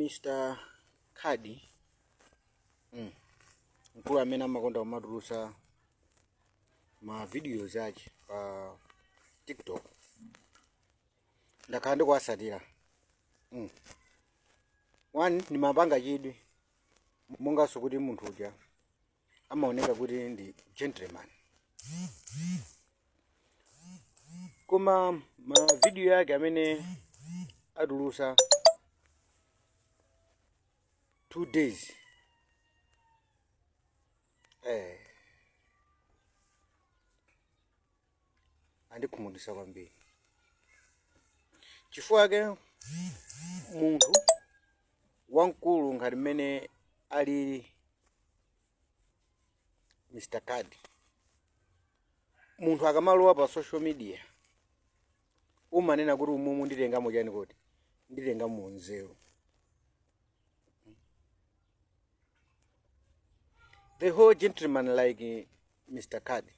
Mr. Kadi mkulu amene amakonda kumatulusa ma videos ake pa TikTok ndakhala ndikuwasatira. One ni mapanga chidwi monganso kuti munthu uja amaoneka kuti ndi gentleman, koma ma video yake amene atulusa 2 days andikhumudwitsa kwambiri, chifukwa ke munthu wamkulu ngati mmene ali Mr. Kadi, munthu akamalowa pa social media umanena kuti umumu nditengamo chani, kuti nditengamo nzeru. The whole gentleman like Mr. Kadi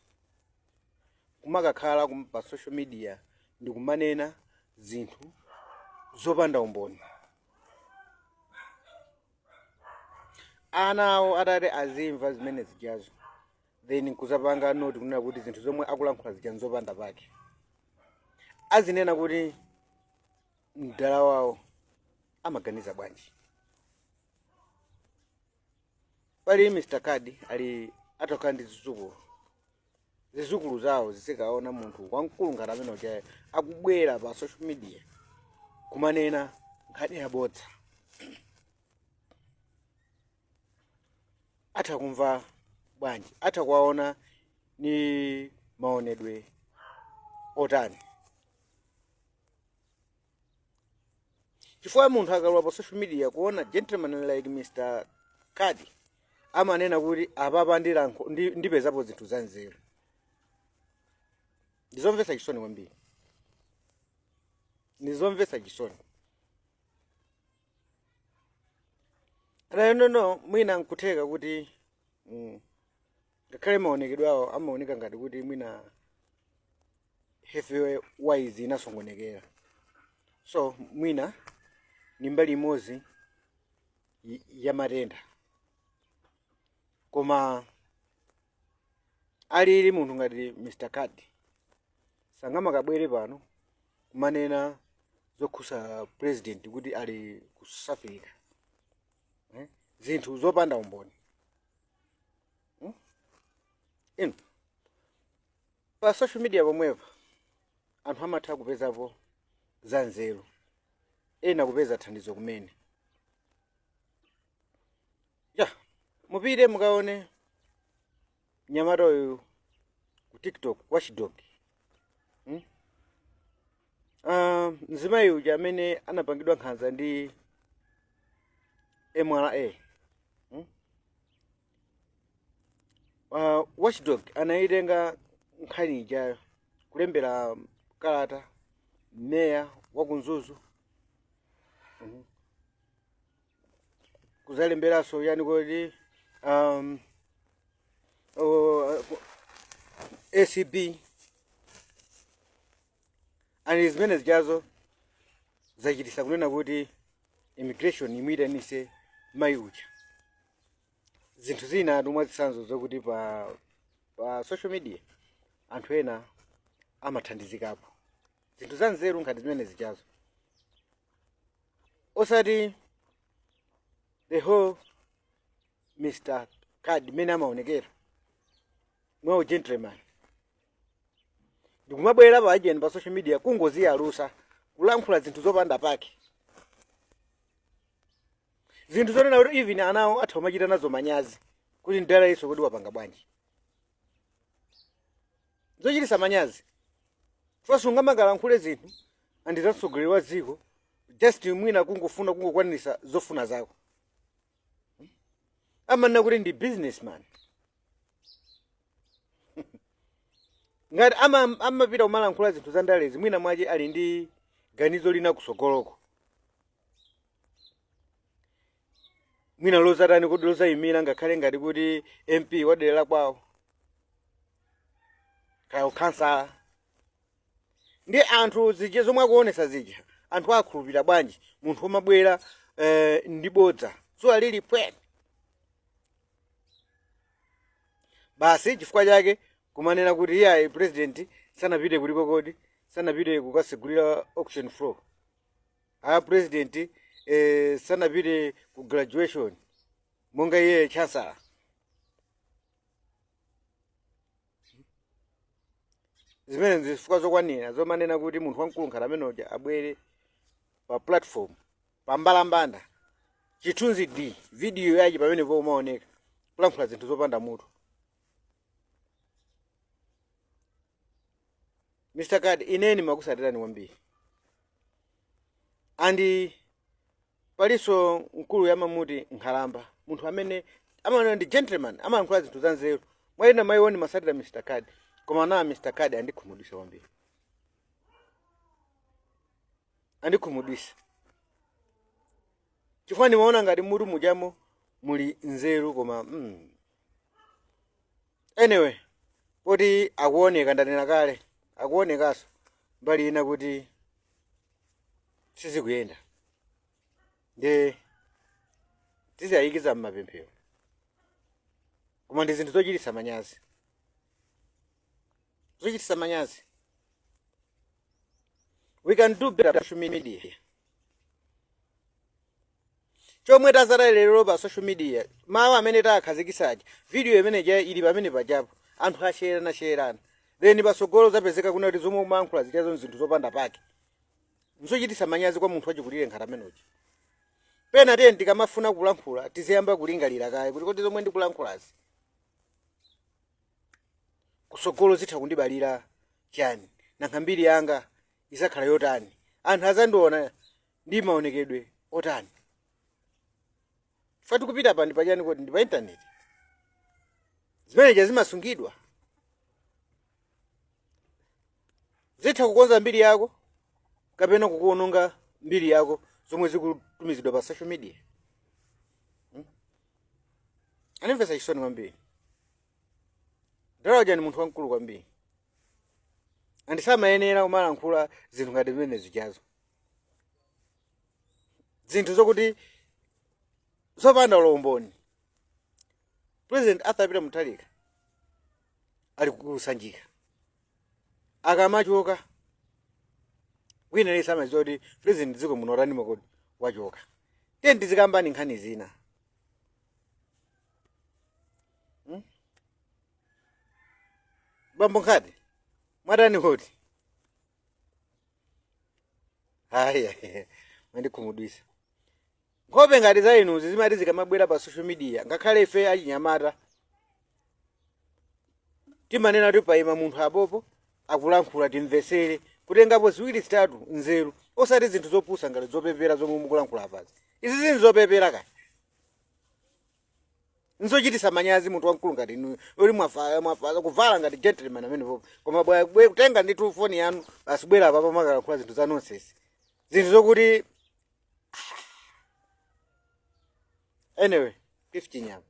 kumakakhala pa social media ndi kumanena zinthu zopanda umboni. Ana awo atati azimva zimene zijazo, then kuzapanga noti kunena kuti zinthu zomwe akulankhula zija nzopanda pake. Azinena kuti mdala wawo amaganiza bwanji. Pali Mr. Kadi ali atokhala ndi zizukulu zawo zisikaona munthu wamkulu ngati amene uja akubwera pa social media kumanena nkhani yabodza. Atha kumva bwanji, atha kuwaona ni maonedwe otani. Chifukwa munthu akalowa pa social media kuona gentleman like Mr. Kadi amanena kuti apapa ndipezapo zinthu za nzeru, ndizomvetsa chisoni kwambiri, ndizomvetsa chisoni. No, mwina nkutheka kuti ngakhale maonekedwe awo amaoneka ngati kuti mwina hefe wise inasongonekera, so mwina ni mbali imodzi ya matenda. Koma alili munthu ngati Mr. Kadi sangamakabwere pano kumanena zokhusa president kuti ali ku South Africa, zinthu zopanda umboni. Pa social media pomwepa anthu amatha kupezapo za nzeru, ena kupeza thandizo kumene. Mupite mukaone nyamata uyu ku TikTok watchdog. Mzimayi uja amene anapangidwa nkhanza ndi MRA. Watchdog anaitenga nkhani ijayo kulembera kalata meya wa kunzuzu, kuzalemberanso yani kuti ACB ani zimene zijazo zachitisa kunena kuti immigration imuyitanise mayi uja. Zinthu zina atumwa zitsanzo zokuti pa social media anthu ena amathandizikapo zinthu za nzeru ngati zimene zijazo, osati the whole Mr. Kadi mene amaonekera mwa gentleman. Ndikumabwera pa agent pa social media kungozi alusa kulankhula zinthu zopanda pake, zinthu zonena kuti even anawo atha kumachita nazo manyazi kuti ndala iso kuti wapanga bwanji. Zochitisa manyazi chifukwa sungamakalankhule zinthu andizamtsogoleri wa dziko just mwina kungofuna kungokwanisa zofuna zako. Amanena kuti ndi businessman. Ngati amapita kumalankhula zinthu za ndalezi mwina mwache ali ndi ganizo lina kusogoloko, mwina lozatani kuti lozayimira ngakhale ngati kuti MP wadera la kwawo kaya ukhansala. Ndi anthu zije zomwe akuonesa zija anthu akhulupirira bwanji munthu omabwera ndibodza dzuwa lili pwene. Basi chifukwa chake kumanena kuti iye president sanapite kuliko kodi, sanapite kukasegulira auction floor. President sanapite ku graduation monga iye chancellor. Zimene zifukwa zokwanira zomanena kuti munthu wamkulu ngati amenoja abwere pa platform pambalambanda chithunzi D video yachi pamene pomaoneka kulankhula zinthu zopanda mutu. Mr. Kadi ineni makusatirani kwambiri. Andi paliso mkulu yamamuti Nkhalamba, munthu amene amaona ndi gentleman, amayankhula zinthu za nzeru. Mwayina mayiwoni masatira Mr. Kadi, koma na Mr. Kadi andikhumudwisa kwambiri. Andikhumudwisa. Chifukwa ndimaona ngati mutu mujamo muli nzeru koma Anyway, poti akuoneka ndanena kale, akuonekaso mbali ina kuti sizikuyenda. Nde tizayikiza mmapemphero. Koma ndi zinthu zochititsa manyazi. Zochititsa manyazi. We can do better on social media. Chomwe tazara lero pa social media, mawa amene takhazikisaje, video imene ili pamene pajapo, anthu asherana. Then pasogolo zapezeka kuna kuti zomwe umankhula zichazo zinthu zopanda pake. Nzochititsa manyazi kwa munthu wachikulire ngati amenoji. Pena tena ndikamafuna kulankhula tiziyamba kulingalira kaye kuti kodi zomwe ndikulankhulazi kusogolo zitha kundibalira chani, nanga mbiri yanga isakhala yotani, anthu azandiona ndi maonekedwe otani. Fati kupita pa ndipachani kuti ndi pa internet. Zimene zimasungidwa. Zitha kukonza mbiri yako kapena kukuononga mbiri yako zomwe zikutumizidwa pa social media. Anamvesa chisoni kwambiri. Ndalawa jani munthu wamkulu kwambiri. Andisamayenera kumalankhula zinthu ngati zimene zichazo. Zinthu zokuti zopanda ulomboni. President Arthur Peter Mutharika ali kusanjika. Akamachoka wina lesa mazodi president ziko munorani makodi wachoka. Tendi zikambani nkhani zina. Bambo Nkadi mwadani kodi. Haya mandikhumudwisa. Nkhope ngati za inu zimati zikamabwera pa social media ngakhale ife achinyamata timanena kuti paima munthu apopo akulankhula timvesere kutengapo ziwiri zitatu nzeru osati zinthu zopusa ngati zopepera zomwe mukulankhula apazi. Izi zinthu zopepera kaya. Nzochititsa manyazi munthu wamkulu ngati inu uli mwafa kuvala ngati gentleman amene popo koma bwa kutenga ndi phone yanu asibwera apa pamakalankhula zinthu za nonsense. Zinthu zokuti Anyway, 50 nyama.